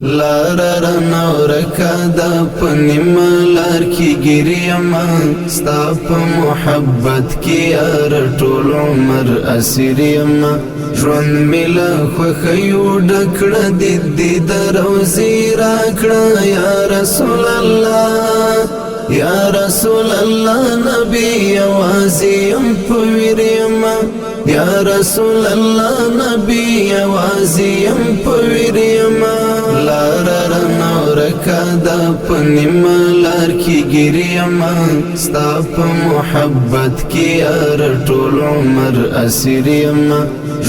لار نورکا دا پنیم لار کی گریم ستا پا محبت کی ار طول عمر اسیریم جون ملا خوخیو ڈکڑا دی در روزی راکڑا یا رسول اللہ یا رسول اللہ نبی آوازیم پویریم یا رسول اللہ نبی آوازیم پویریم لار نورکا دا پنیم لار کی گریم ستا پا محبت کی ار طول عمر اسیریم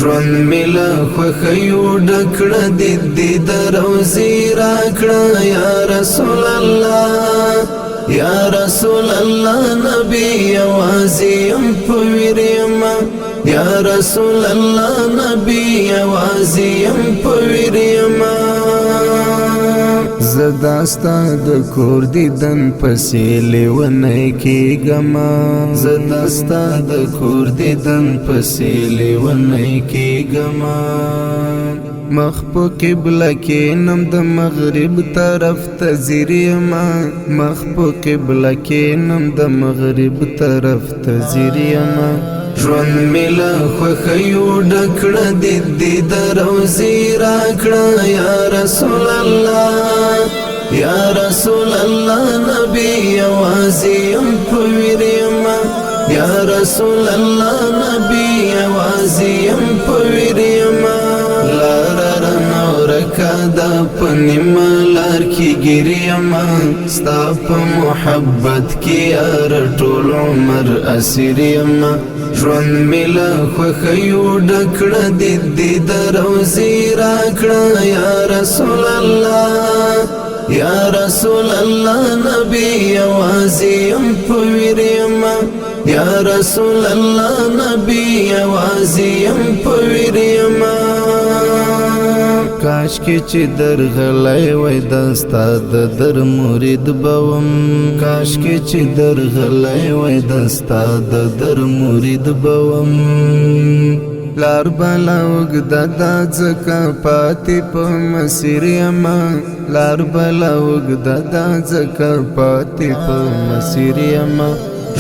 جون ملا خوخیو ڈکڑا دی در روزی راکڑا یا رسول اللہ یا رسول اللہ نبی آوازیم پویریم یا رسول اللہ نبی آوازیم پویریم زداستا د کور دیدن پسی لیونی کیگما زداستا د کور دیدن پسی لیونی کیگما مخ په قبله کې نم د مغرب طرف ته زیریما مخ په قبله کې نم د مغرب طرف ته زیریما ژوند ملا خوخیو ډکړه دی د روزي راکړه یا رسول الله یا رسول الله نبی آوازیم پویریما یا رسول الله نبی آوازیم پویریما لار نورکا دا پنیم لار کی گریم ستا پا محبت کی ار طول عمر اسیریم جون ملا خوخیو ڈکڑا دی در روزی راکڑا یا رسول اللہ یا رسول اللہ نبی آوازیم پویریم یا رسول اللہ نبی آوازیم پویریم کاش کی چی در غلی وی دستا در مرید بوم کاش کی چی در غلی وی دستا در مرید بوم لار بلا وگدا دا زکا پاتی پا مسیریم لار بلا وگدا دا زکا پاتی پا مسیریم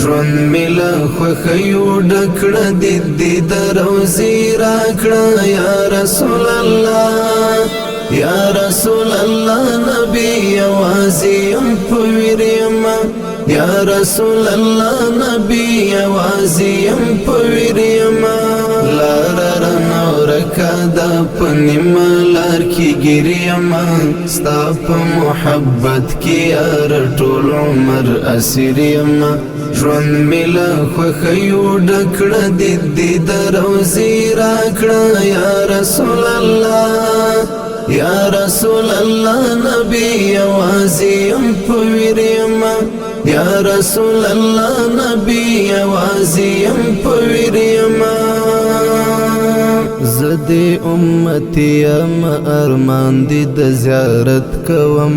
جون ملا خوخیو ڈکڑا دی در روزی راکڑا یا رسول اللہ یا رسول اللہ نبی آوازیم پویریم یا رسول اللہ نبی آوازیم پویریم لار نورکا دا پنیم لار کی گریم ستا پا محبت کی ار طول عمر اسیریم جون ملا خوخیو ڈکڑا دی در روزی راکڑا یا رسول اللہ یا رسول اللہ نبی آوازیم پویریم یا رسول اللہ نبی آوازیم پویریم زدی امتی ام ارمان دی د زیارت کوم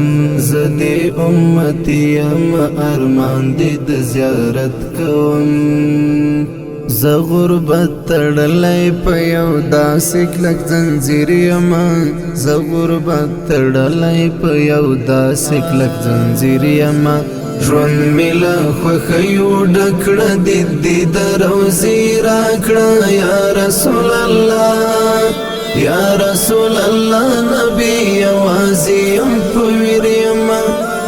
زدی امتی ام ارمان دی د زیارت کوم ز غربت تړلای په یو داسې کلک زنځیر یم ز غربت تړلای په یو داسې کلک زنځیر یم ژوند ملا خوخیو ډکړه دی د روزي راکړه یا رسول الله یا رسول الله نبی آوازیم پویریم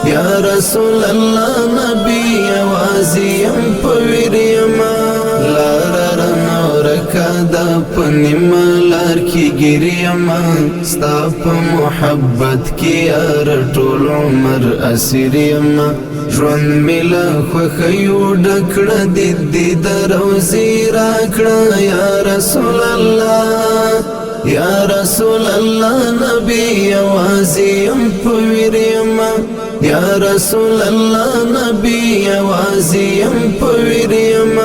یا رسول الله نبی آوازیم پویریم لار نورکا دا پنیم لار کی گریم ستا پا محبت کی ار طول عمر اسیریم جون ملا خوخیو ڈکڑا دی در روزی راکڑا یا رسول اللہ یا رسول اللہ نبی آوازیم پویریم یا رسول اللہ نبی آوازیم پویریم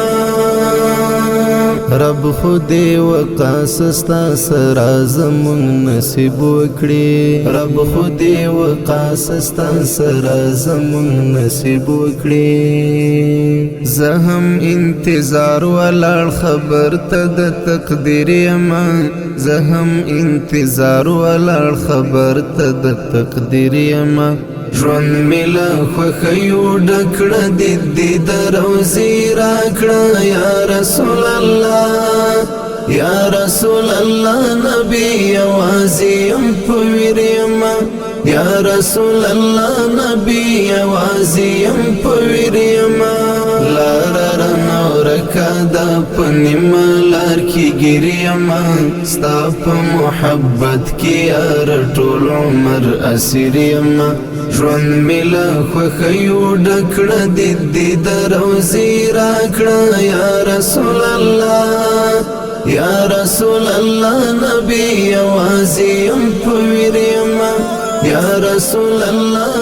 رب خدای وقاص ستا سره زمون نصیب وکړي رب خدای وقاص ستا سره زمون نصیب وکړي زه هم انتظار ولاړ خبر ته د تقدیر یما زه هم انتظار ولاړ خبر ته د تقدیر یما ژوند مې له خوښیو ډکړه د روضې راکړه یا رسول الله یا رسول الله نبی یوازې یم په ویر یمه یا رسول الله نبی یوازې یم په ویر یمه لاره رانه ورکه ده په نیمه لار کې ګیر یمه ستا په محبت کې یار ټول عمر اسیر یمه ژوند مې له خوښیو ډکړه د روضې راکړه یا رسول الله یا رسول الله نبی یوازې یم په ویر یمه یا رسول الله